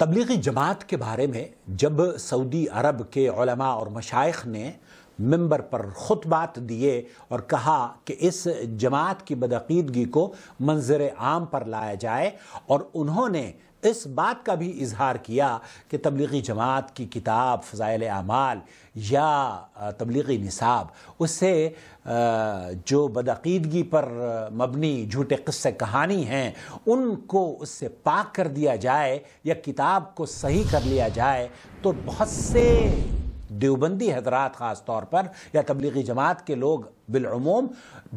تبلیغی جماعت کے بارے میں جب سعودی عرب کے علماء اور مشائخ نے منبر پر خطبات دیے اور کہا کہ اس جماعت کی بدعقیدگی کو منظر عام پر لایا جائے، اور انہوں نے اس بات کا بھی اظہار کیا کہ تبلیغی جماعت کی کتاب فضائل اعمال یا تبلیغی نصاب اسے جو بدعقیدگی پر مبنی جھوٹے قصے کہانی ہیں ان کو اس سے پاک کر دیا جائے یا کتاب کو صحیح کر لیا جائے، تو بہت سے دیوبندی حضرات خاص طور پر یا تبلیغی جماعت کے لوگ بالعموم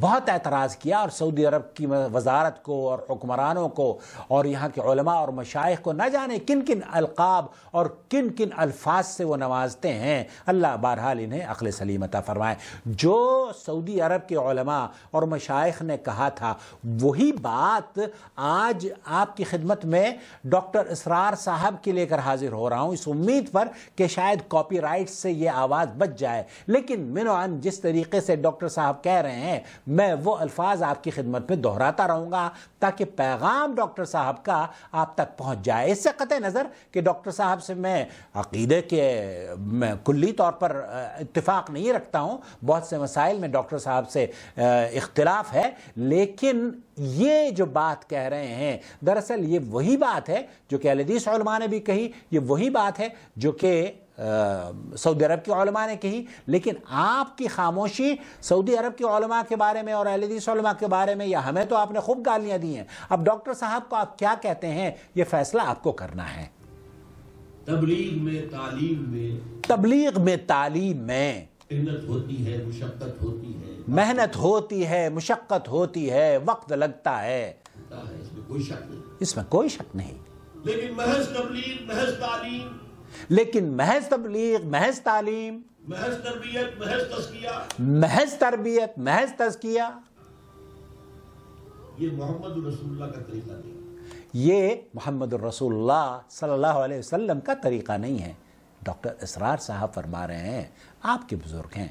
بہت اعتراض کیا، اور سعودی عرب کی وزارت کو اور حکمرانوں کو اور یہاں کے علماء اور مشائخ کو نہ جانے کن کن القاب اور کن کن الفاظ سے وہ نوازتے ہیں۔ اللہ بہرحال انہیں عقل سلیم عطا فرمائے۔ جو سعودی عرب کے علماء اور مشائخ نے کہا تھا وہی بات آج آپ کی خدمت میں ڈاکٹر اسرار صاحب کے لے کر حاضر ہو رہا ہوں، اس امید پر کہ شاید کاپی رائٹ سے یہ آواز بچ جائے، لیکن منوعاً جس طریقے سے ڈاکٹر صاحب کہہ رہے ہیں میں وہ الفاظ آپ کی خدمت میں دہراتا رہوں گا تاکہ پیغام ڈاکٹر صاحب کا آپ تک پہنچ جائے۔ اس سے قطع نظر کہ ڈاکٹر صاحب سے میں عقیدے کے کلی طور پر اتفاق نہیں رکھتا ہوں، بہت سے مسائل میں ڈاکٹر صاحب سے اختلاف ہے، لیکن یہ جو بات کہہ رہے ہیں دراصل یہ وہی بات ہے جو کہ اہل حدیث علماء نے بھی کہی، یہ وہی بات ہے جو کہ سعودی عرب کے علماء نے کہی، لیکن آپ کی خاموشی سعودی عرب کے علماء کے بارے میں اور اہل حدیث علماء کے بارے میں، یا ہمیں تو آپ نے خوب گالیاں دی ہیں، اب ڈاکٹر صاحب کو آپ کیا کہتے ہیں یہ فیصلہ آپ کو کرنا ہے۔ تبلیغ میں تعلیم میں محنت ہوتی ہے، مشقت ہوتی ہے، محنت ہوتی ہے، مشقت ہوتی ہے، وقت لگتا ہے، اس میں کوئی شک نہیں، اس میں کوئی شک نہیں، لیکن محض تبلیغ، محض تعلیم، لیکن محض تبلیغ، محض تعلیم، محض تربیت، محض تزکیہ، محض تربیت، محض تزکیہ، یہ محمد رسول اللہ کا طریقہ نہیں، یہ محمد الرسول اللہ صلی اللہ علیہ وسلم کا طریقہ نہیں ہے۔ ڈاکٹر اسرار صاحب فرما رہے ہیں، آپ کے بزرگ ہیں،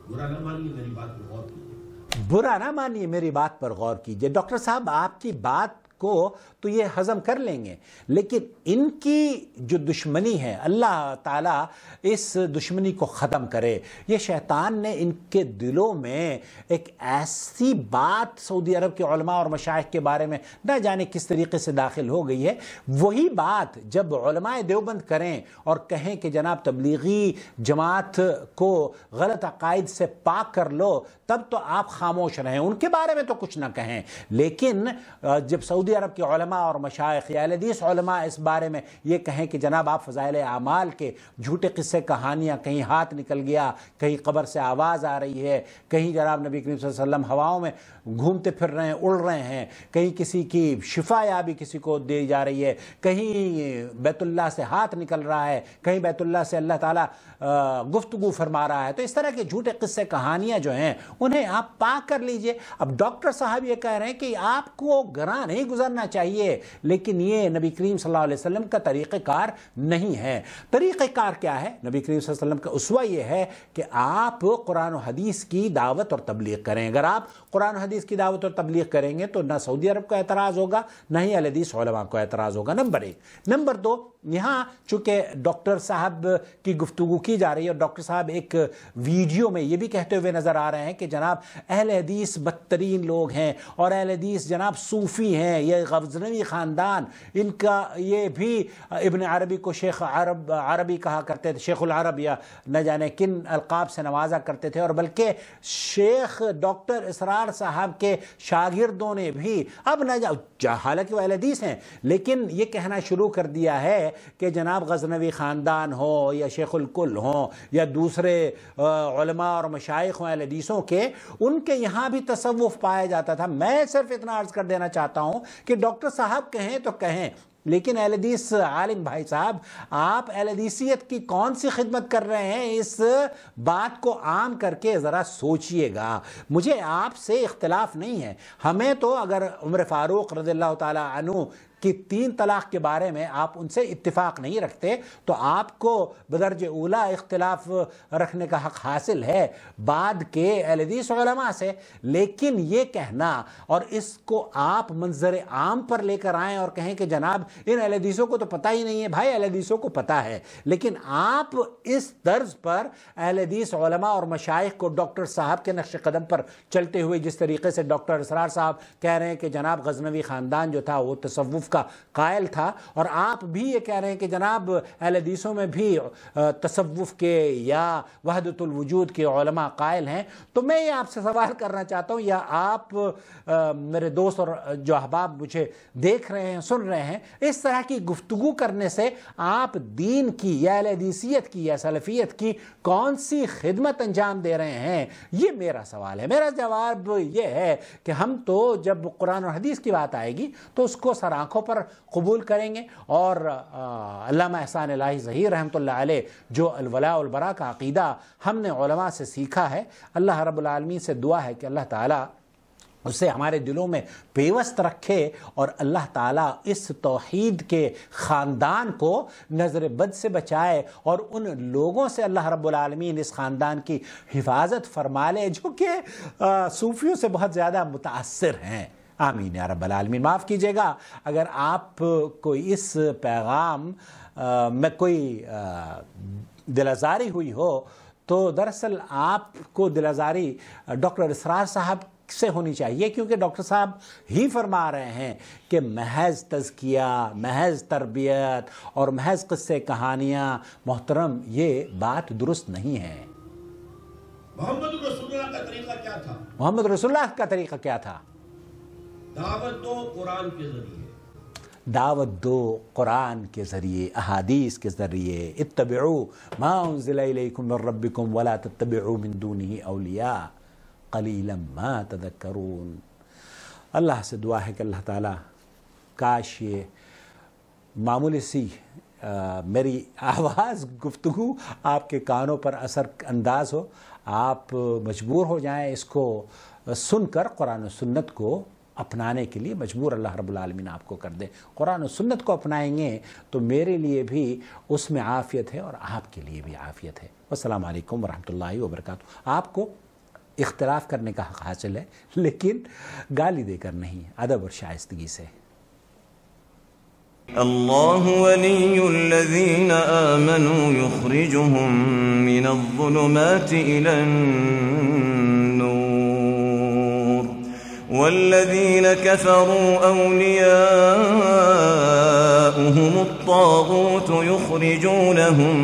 برا نہ مانیے میری بات پر غور کیجیے، برا نہ مانیے میری بات پر غور کیجیے۔ ڈاکٹر صاحب آپ کی بات کو تو یہ ہضم کر لیں گے، لیکن ان کی جو دشمنی ہے اللہ تعالیٰ اس دشمنی کو ختم کرے۔ یہ شیطان نے ان کے دلوں میں ایک ایسی بات سعودی عرب کے علماء اور مشائخ کے بارے میں نہ جانے کس طریقے سے داخل ہو گئی ہے، وہی بات جب علماء دیوبند کریں اور کہیں کہ جناب تبلیغی جماعت کو غلط عقائد سے پاک کر لو، تب تو آپ خاموش رہیں، ان کے بارے میں تو کچھ نہ کہیں، لیکن جب سعودی عرب کے علماء اور مشائخ یا اہل حدیث علماء اس بارے میں یہ کہیں کہ جناب آپ فضائل اعمال کے جھوٹے قصے کہانیاں، کہیں ہاتھ نکل گیا، کہیں قبر سے آواز آ رہی ہے، کہیں جناب نبی کریم صلی اللہ علیہ وسلم ہواؤں میں گھومتے پھر رہے ہیں، اڑ رہے ہیں، کہیں کسی کی شفا یابی کسی کو دی جا رہی ہے، کہیں بیت اللہ سے ہاتھ نکل رہا ہے، کہیں بیت اللہ سے اللہ تعالیٰ گفتگو فرما رہا ہے، تو اس طرح کے جھوٹے قصے کہانیاں جو ہیں انہیں آپ پاک کر لیجئے۔ اب ڈاکٹر صاحب یہ کہہ رہے ہیں کہ آپ کو گراں نہیں گزرنا چاہیے، لیکن یہ نبی کریم صلی اللہ علیہ وسلم کا طریقہ کار نہیں ہے۔ طریقہ کار کیا ہے؟ نبی کریم صلی اللہ علیہ وسلم کا اسوہ یہ ہے کہ آپ قرآن و حدیث کی دعوت اور تبلیغ کریں۔ اگر آپ قرآن و حدیث کی دعوت اور تبلیغ کریں گے تو نہ سعودی عرب کو اعتراض ہوگا، نہ ہی اہل حدیث علماء کو اعتراض ہوگا، نمبر ایک۔ نمبر دو، یہاں چونکہ ڈاکٹر صاحب کی گفتگو کی جا رہی ہے اور ڈاکٹر صاحب ایک ویڈیو میں یہ بھی کہتے ہوئے نظر آ رہے ہیں کہ جناب اہل حدیث بدترین لوگ ہیں اور اہل حدیث جناب صوفی ہیں، یہ غزنوی خاندان، ان کا یہ بھی ابن عربی کو شیخ عربی کہا کرتے تھے، شیخ العرب یا نہ جانے کن القاب سے نوازا کرتے تھے، اور بلکہ شیخ ڈاکٹر اسرار صاحب کے شاگردوں نے بھی اب نہ حالانکہ وہ اہل حدیث ہیں لیکن یہ کہنا شروع کر دیا ہے کہ جناب غزنوی خاندان ہو یا شیخ الکل ہوں یا دوسرے علماء اور مشائخ ہوں اہل حدیثوں کے، ان کے یہاں بھی تصوف پایا جاتا تھا۔ میں صرف اتنا عرض کر دینا چاہتا ہوں کہ ڈاکٹر صاحب کہیں تو کہیں، لیکن اہل حدیث عالم بھائی صاحب آپ اہل حدیثیت کی کون سی خدمت کر رہے ہیں؟ اس بات کو عام کر کے ذرا سوچئے گا۔ مجھے آپ سے اختلاف نہیں ہے، ہمیں تو اگر عمر فاروق رضی اللہ تعالیٰ عنہ کہ 3 طلاق کے بارے میں آپ ان سے اتفاق نہیں رکھتے تو آپ کو بدرج اولا اختلاف رکھنے کا حق حاصل ہے بعد کے اہل حدیث علماء سے. لیکن یہ کہنا اور اس کو آپ منظر عام پر لے کر آئیں اور کہیں کہ جناب ان اہل حدیثوں کو تو پتہ ہی نہیں ہے. بھائی اہل حدیثوں کو پتہ ہے، لیکن آپ اس طرز پر اہل حدیث علماء اور مشائخ کو ڈاکٹر صاحب کے نقش قدم پر چلتے ہوئے جس طریقے سے ڈاکٹر اسرار صاحب کہہ رہے ہیں کہ جناب غزنوی خاندان جو تھا وہ تصوف کا قائل تھا، اور آپ بھی یہ کہہ رہے ہیں کہ جناب اہل حدیثوں میں بھی تصوف کے یا وحدت الوجود کے علماء قائل ہیں، تو میں یہ آپ سے سوال کرنا چاہتا ہوں، یا آپ میرے دوست اور جو احباب مجھے دیکھ رہے ہیں سن رہے ہیں، اس طرح کی گفتگو کرنے سے آپ دین کی یا اہل حدیثیت کی یا سلفیت کی کون سی خدمت انجام دے رہے ہیں؟ یہ میرا سوال ہے. میرا جواب یہ ہے کہ ہم تو جب قرآن اور حدیث کی بات آئے گی تو اس کو سر آنکھوں پر قبول کریں گے، اور علامہ احسان الہی ظہیر رحمۃ اللہ علیہ جو الولاء والبراء کا عقیدہ ہم نے علماء سے سیکھا ہے، اللہ رب العالمین سے دعا ہے کہ اللہ تعالیٰ اسے ہمارے دلوں میں پیوست رکھے اور اللہ تعالیٰ اس توحید کے خاندان کو نظر بد سے بچائے اور ان لوگوں سے اللہ رب العالمین اس خاندان کی حفاظت فرما لے جو کہ صوفیوں سے بہت زیادہ متاثر ہیں. آمین یا رب العالمین. معاف کیجیے گا اگر آپ کو اس پیغام میں کوئی دل آزاری ہوئی ہو، تو دراصل آپ کو دل آزاری ڈاکٹر اسرار صاحب سے ہونی چاہیے، کیونکہ ڈاکٹر صاحب ہی فرما رہے ہیں کہ محض تزکیہ، محض تربیت اور محض قصے کہانیاں، محترم یہ بات درست نہیں ہے. محمد رسول اللہ کا طریقہ کیا تھا؟ محمد رسول اللہ کا طریقہ کیا تھا؟ دعوت دو قرآن کے ذریعے، دعوت دو قرآن کے ذریعے، احادیث کے ذریعے. اتبعوا ما انزل الیکم من ربکم ولا تتبعوا من دونہ اولیاء قلیلا ما تذکرون. اللہ سے دعا ہے کہ اللہ تعالیٰ کاش یہ معمولی سی میری آواز گفتگو آپ کے کانوں پر اثر انداز ہو، آپ مجبور ہو جائیں اس کو سن کر قرآن و سنت کو اپنانے کے لیے، مجبور اللہ رب العالمین آپ کو کر دے. قرآن و سنت کو اپنائیں گے تو میرے لیے بھی اس میں عافیت ہے اور آپ کے لیے بھی عافیت ہے. والسلام علیکم ورحمۃ اللہ وبرکاتہ. آپ کو اختلاف کرنے کا حق حاصل ہے، لیکن گالی دے کر نہیں، ادب اور شائستگی سے. اللہ ولی الذین آمنوا یخرجهم من الظلمات إلى النور والذین كفروا أولیاؤهم الطاغوت یخرجونهم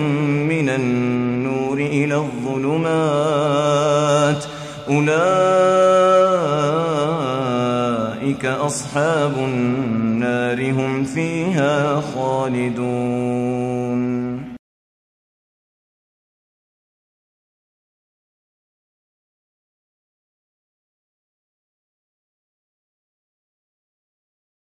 من النور إلى الظلمات أولئك أصحاب النار هم فيها خالدون.